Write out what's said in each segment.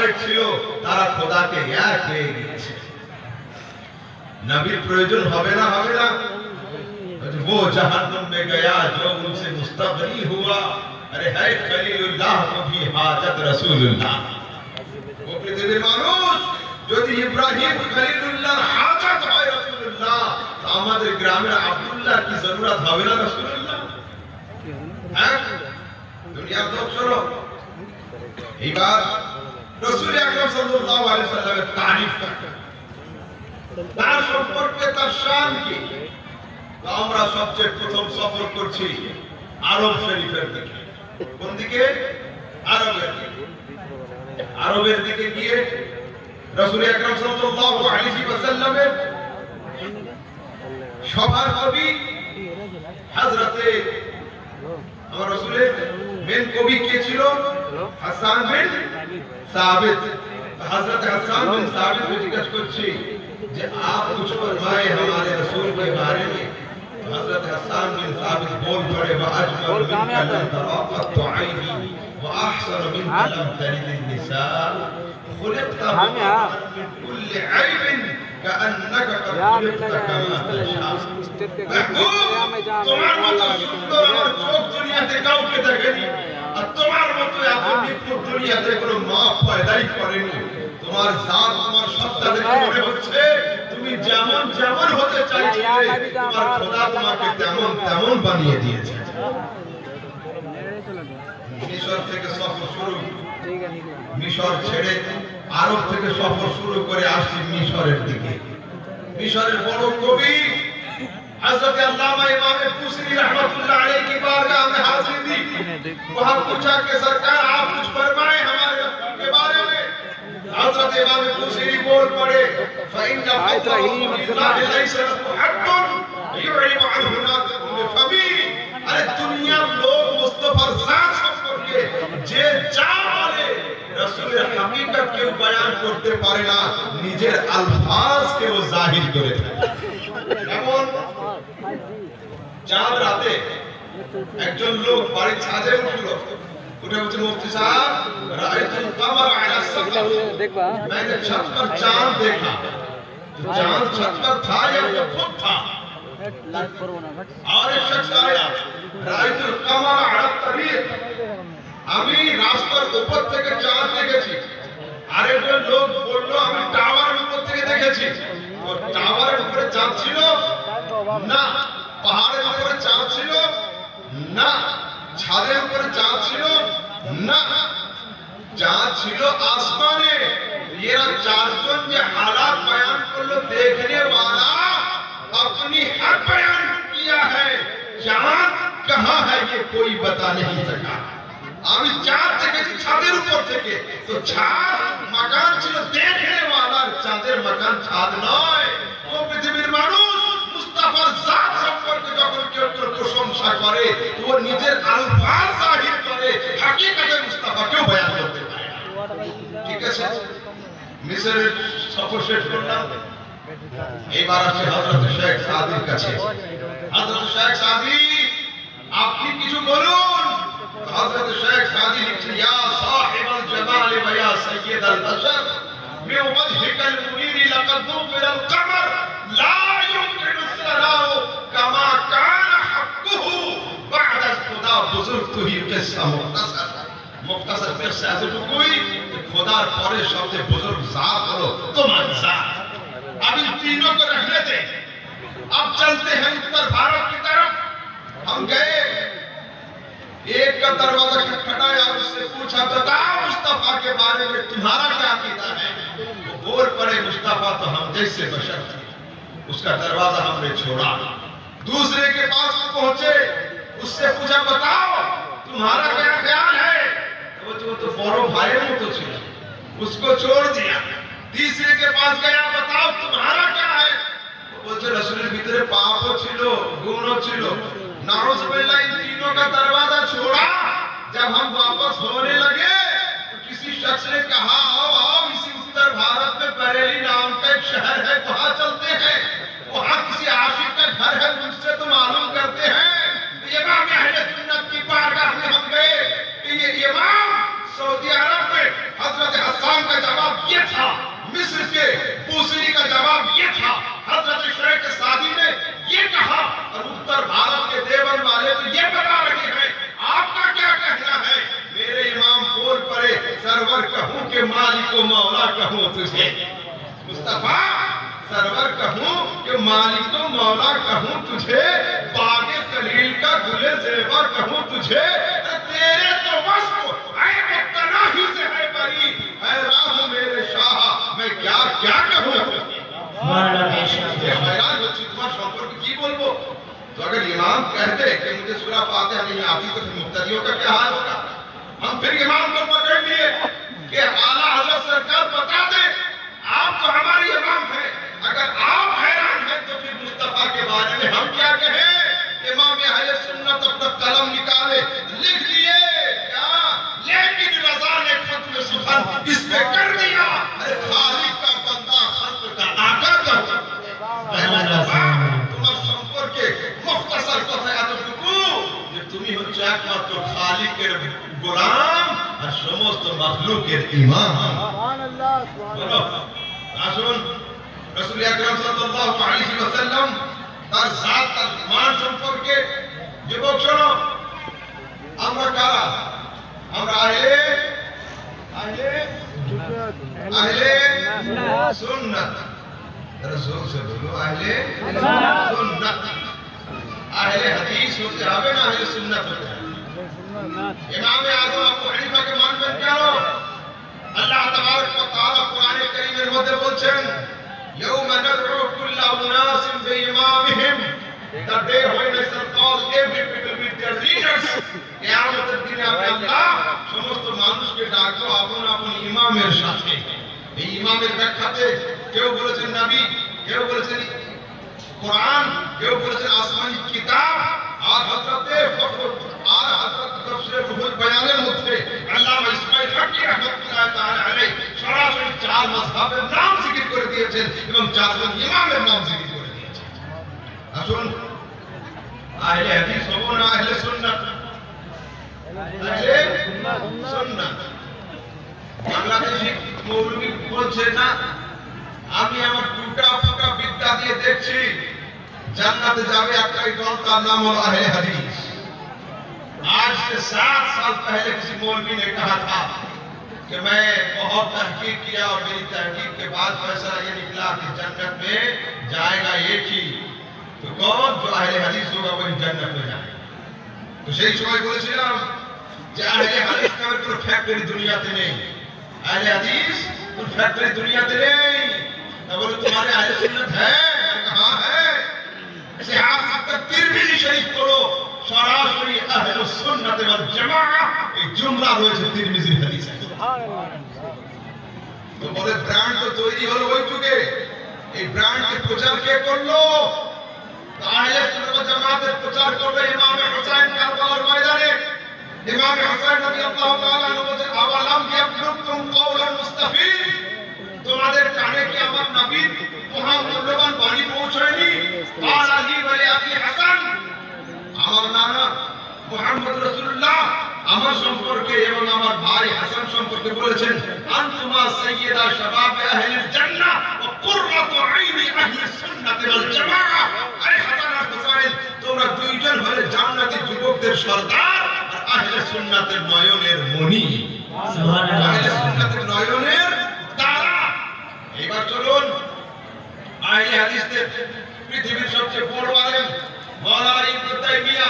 Separate ছিল তারা খোদাকে এক হয়ে গিয়েছে। নবীর প্রয়োজন হবে না হবে না? वो जहन्नुम में गया जो उनसे मुस्तगनी हुआ, अरे है खलीलुल्लाह को भी हाजत रसूलुल्लाह। वो पृथ्वीর মানুষ যদি ইব্রাহিম খলিলুল্লাহর হাজত হয় রাসূলুল্লাহ, তো আমাদের গ্রামের আব্দুল্লাহ কি জরুরত হবে না রাসূলুল্লাহ? হ্যাঁ, দুনিয়ার লোক শোনো, এইবার রাসূল আকরাম সাল্লাল্লাহু আলাইহি সাল্লামের তারিফ করতে, তার সম্পর্কে, তার শান কি। আমরা সবচেয়ে প্রথম সফর করছি আরব শরীফের দিকে। কোন দিকে? আরবের দিকে। আরবের দিকে গিয়ে রাসূল আকরাম সাল্লাল্লাহু আলাইহি ওয়াসাল্লামের সভার কবি হযরতে আমার রাসূলের মেন কবি কে ছিল? হাসান বিন সাবিত। हजरत हसन बिन साबित को जिज्ञासा करছি যে आप कुछ फरमाए हमारे रसूल के बारे में। हजरत हसन बिन साबित बोल पड़े वाजमल मिन कलम तराक़त आईनी واحسن من कलम तलिद النساء خلقت من كل عيب كأنك قد خلقت كما تشاء। তোমার মতো সুন্দর আমার চোখ দুনিয়াতে কাউকে দেখেনি, আর তোমার মতো এত নিখুঁত দুনিয়াতে কোনো মা পয়দাই করেনি। তোমার জাত, তোমার সত্তা দেখে মনে হচ্ছে তুমি যেমন যেমন হতে চাইছিলে তোমার খোদা তোমাকে তেমন তেমন বানিয়ে দিয়েছে। মিশর থেকে সফর শুরু, মিশর ছেড়ে আরব থেকে সফর শুরু করে আসছি মিশরের দিকে। मिशर बड़ो कवि हजरत अल्लामा इमाम बुसरी रहमतुल्लाह अलैह की बारगाह में हाजिर दी। वहां पूछा कि सरकार आप कुछ फरमाएं हमारे रसूल के बारे में। हजरत इमाम बुसरी बोल पड़े फइन फतराही लैसा हक़्क़ुन युरिब अन्हु नातिक़ुन बिफमी। अरे दुनिया लोग मुस्तफा जात সম্পর্কে যে যা বলে রাসূলের হাকিকত কেউ বয়ান করতে পারে না, নিজের আলফাজ কে ও জাহির করে থাকে। যেমন চাঁদ রাতে একজন লোক বাড়ির ছাদে উঠলো, उठे बच्चे मुफ्ती साहब रायतुल कमर अला सक़फ़, मैंने छत पर चांद देखा। चांद छत पर था या वो खुद था? और एक शख्स आया रायतुल कमर अला तरीक़, আমি রাস্তার উপর থেকে চাঁদ দেখেছি। আরেকজন লোক বলল আমি টাওয়ারের উপর থেকে দেখেছি। তো টাওয়ারের উপরে চাঁদ ছিল না, পাহাড়ের উপরে চাঁদ ছিল না, ছাদের উপরে চাঁদ ছিল না, চাঁদ ছিল আসমানে। এরা চারজন যে हालात बयान করলো, देखने वाला अपनी हक बयान किया है, चांद कहां है ये कोई बता नहीं सका। আমি চাঁদ দেখেছি ছাদের উপর থেকে, তো ছাদ মাকান ছিল দেখনে वाला, চাঁদের মাকান ছাদ নয়। ও পৃথিবীর মানুষ মুস্তাফার জাত সম্পর্কে যখন কেউ প্রশংসা করে তো ও নিজের আলফাজ জাহির করে, হাকিকতে মুস্তাফাকেও বয়ান করতে পারে না। ঠিক আছে, মিশরের সফর শেষ করলাম, এবার আসছে হযরত শেখ সাদির কাছে। হযরত শেখ সাদি আপনি কিছু বলুন। हजरत शेख सादी लिखते या साहिब अल जमाल व या सय्यद अल बशर में वजहिक अल मुनीर लक़द नुक़िल अल क़मर ला युमकिन सलाउ कमा कान हक़्क़ुहु बाद अज खुदा बुजुर्ग तो ही किस्सा मुख्तसर। मुख्तसर किस्सा এতটুকুই कि खुदा পরে সবচেয়ে बुजुर्ग जात হলো তোমার जात। अब इन तीनों को रहने दे, अब चलते हैं उत्तर भारत की तरफ। हम गए, एक का दरवाजा खटखटाया और उससे पूछा बताओ मुस्तफा के बारे में तुम्हारा क्या अकीदा है। वो बोल पड़े मुस्तफा तो हम जैसे बशर थे, उसका दरवाजा हमने छोड़ा। दूसरे के पास पहुंचे, उससे पूछा बताओ तुम्हारा क्या ख्याल है। वो तो बड़ो भाई तो छिला, उसको छोड़ दिया। तीसरे के पास गया बताओ तुम्हारा क्या है। बोलते रसूलेर ভিতরে পাপও ছিল গুণও ছিল। नाउज़ुबिल्लाह इन तीनों का दरवाजा छोड़ा। जब हम वापस होने लगे तो किसी शख्स ने कहा आओ आओ इसी उत्तर भारत में बरेली नाम का एक शहर है, वहां चलते हैं, वहां किसी आशिक का घर है, मुझसे तो मालूम करते हैं। तो इमाम अहले सुन्नत की बारगाह में हम गए कि ये इमाम सऊदी अरब में हजरत हसन का ये था, मिस्र के पूसरी का जवाब ये था, हजरत शेख सादी ने ये कहा, और उत्तर भारत के देवन वाले तो ये बता रहे हैं। आपका क्या कहना है? मेरे इमाम बोल पड़े, सरवर कहूं कि मालिक व मौला कहूं तुझे। मुस्तफा, सरवर कहूं कि मालिक व मौला कहूं तुझे, बागे खलील का गुले ज़ेवर कहूं तुझे। तेरे तो वस्फ ऐ तनाही से है बरी, हैरान हूं मेरे शाह, मैं क्या क्या कहूं तुझे। हैरान बच्ची, तुम्हारा संपर्क की बोलबो। तो अगर इमाम कहते कि मुझे सूरा फातिहा नहीं आती तो फिर मुक्तदियों का क्या हाल होगा? हम फिर इमाम को पकड़ लिए कि आला हज़रत सरकार बता दे, आप तो हमारे इमाम हैं, अगर आप हैरान हैं तो फिर मुस्तफा के बारे में हम क्या कहें? इमाम अहले सुन्नत अपना कलम निकाले, लिख लिए क्या? लेकिन रज़ा ने खत्म सुखन इस पे कर दिया, अरे खालिक का बंदा खल्क का आका कहो। তোমার সম্পর্কে মুখতাসার কথা এতটুকু যে তুমি হচ্ছে একমাত্র খালিকের গোলাম আর সমস্ত মাখলুকের ইমাম। সুবহানাল্লাহ, সুবহানাল্লাহ। আসুন রাসূল আকরাম সাল্লাল্লাহু আলাইহি ওয়াসাল্লাম তার জাত তার মান সম্পর্কে যুবক শোনো, আমরা কারা? আমরা আহলে সুন্নাত। रसूल से बोलो अहले सुन्नत। अहले हदीस होते হবে না, अहले सुन्नत होते হবে। इमाम आज़म अबू हनीफा के मानবেন কেন? আল্লাহ তাবারক ওয়া তাআলা কোরআনে কারীমের মধ্যে বলছেন, ইয়াউমা নাদউ কুল্লা উনাসিন বিইমামিহিম, the day when I shall call every people with their leaders। কিয়ামতের দিনে আমি আল্লাহ সমস্ত মানুষকে ডাকবো আপন আপন ইমামের সাথে। এই ইমামের ব্যাখ্যাতে কেউ বলেছেন নবী, কেউ বলেছেন কোরআন, কেউ বলেছেন আসমানি কিতাব, আর হযরতে ফখরুল আর হযরত তাফসীর রুহুল বয়ানের মধ্যে আল্লামা ইসমাঈল হকি রাহমাতুল্লাহ তাআলা আলাইহি সরাসরি চার মাযহাবের নাম জিকির করে দিয়েছেন এবং চারজন ইমামের নাম জিকির করে দিয়েছেন। আসুন আহলে হাদিস হব না আহলে সুন্নাত? আহলে সুন্নাত। বাংলাদেশি মৌলবি বলছে না, আমি আমার টুটা ফুটা বিদ্যা দিয়ে দেখছি জান্নাতে যাবে একটাই দল, তার नाम হলো আহলে হাদিস। आज से 7 साल पहले किसी मौलवी ने कहा था कि मैं बहुत तहकीक किया और मेरी तहकीक के बाद फैसला ये निकला कि जन्नत में जाएगा एक ही, तो कौन? जो अहले हदीस होगा वही जन्नत में जाएगा। तो সেই সময় বলেছিলাম যে আহলে হাদিস নামের কোনো ফ্যাক্টরি দুনিয়াতে নেই, अहले हदीस कोई फैक्ट्री दुनियाতে নেই। ना बोले तुम्हारे अहले सुन्नत है? कहाँ है? सियासत तिरमिजी शरीफ पढ़ो, सरासरी अहले सुन्नत वल जमा एक जुमला রয়েছে তিরমিজির হাদিসে। সুবহানাল্লাহ। তো বলে ব্র্যান্ড তো তৈরি হলো ওই যুগে, এই ব্র্যান্ডকে প্রচার কে করলো? আহলে সুন্নাত ওয়াল জামাতের প্রচার করবে ইমাম হুসাইন কারবালার ময়দানে। ইমাম হুসাইন রাদিয়াল্লাহু তাআলা আনহু বলেন, আওয়ালাম ইয়াবলুকুম কাওলুল মুস্তাফিদ, তোমাদের কানে কি আমার নবীর মহামূল্যবান বাণী পৌঁছায়নি? ক্বালা লি ওয়া লি আখি হাসান, আমার নানা মুহাম্মদ রাসূলুল্লাহ আমার সম্পর্কে এবং আমার ভাই হাসান সম্পর্কে বলেছেন, আনতুমা সাইয়্যিদা শাবাব আহলিল জান্নাহ ওয়া কুররাতু আইনি আহলিস সুন্নাত ওয়াল জামাআহ। আরে হাসান আর হুসাইন, তোমরা দুইজন হলে জান্নাতি যুবকদের সরদার আর আহলে সুন্নাতের নয়নের মণি। সুবহানাল্লাহ। আহলে সুন্নাতের নয়নের তারা। এবার চলুন আহলে হাদিসদের পৃথিবীর সবচেয়ে বড় আলেম মাওলানা ইবনে তাইমিয়া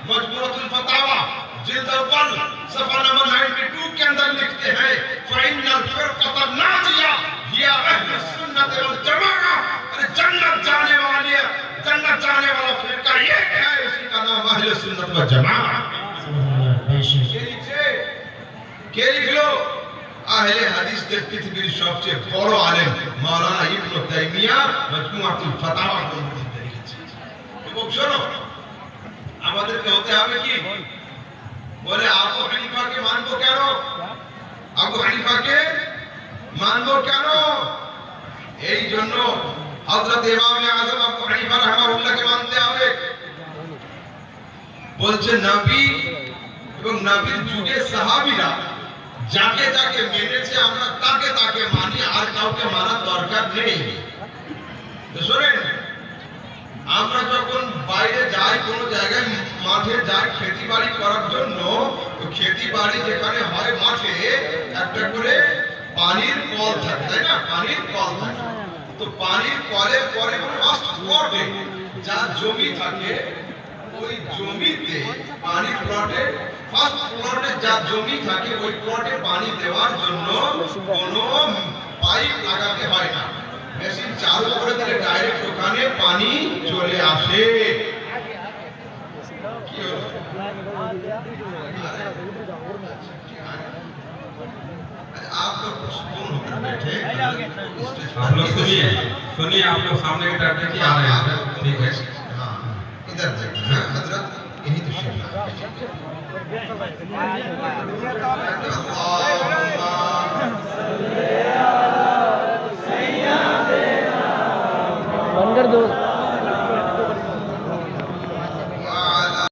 मजमूअतुल फतावा जिल्द अव्वल सफा नंबर 92 के अंदर लिखते हैं, फ़इन्नल फ़िरक़तन नाजिया हिया अहलुस सुन्नत वल जमाअह। अरे जन्नत जाने वाला फिरका ये है, इसी का नाम अहले सुन्नत वल जमाअह। কে লিখলো? আহলে হাদিসদের পৃথিবীর সবচেয়ে বড় আলেম মাওলানা ইবনে তাইমিয়া মজমুআতুল ফতাওয়া গ্রন্থে লিখেছেন। যুবক শোনো, আমাদেরকে হতে হবে কি? বলে আবু হানিফাকে মানবো কেন? আবু হানিফাকে মানবো কেন? এই জন্য হযরত ইমাম আযম আবু হানিফা রাহিমাহুল্লাহকে মানতে হবে। বলছে নবী এবং নবীর যুগে সাহাবীরা যাকে যাকে মেনেছে আমরা তাকে তাকে মানি, নেই। তো শোনেন, আমরা যখন বাইরে যাই, কোনো জায়গায় মাঠে যাই খেতি বাড়ি করার জন্য, তো খেতি বাড়ি যেখানে হয় মাঠে একটা করে পানির কল থাকে, তাই না? পানির কল থাকে। তো পানির কলের পরে ফার্স্ট প্লটে যা জমি থাকে, ওই জমিতে পানি প্লটে ফার্স্ট প্লটে যা জমি থাকে ওই প্লটে পানি দেওয়ার জন্য কোনো পাইপ লাগাতে হয় না। মেশিন চালু করে দিলে ডাইরেক্ট ওখানে পানি চলে আসে। কি হলো? आप लोग सुकून होकर बैठे, आप लोग सुनिए सुनिए, आप लोग सामने की तरफ देखिए, आ रहे हैं, ठीक है? हाँ, इधर देखिए। हाँ, हजरत यही तो शिमला बंद कर दो।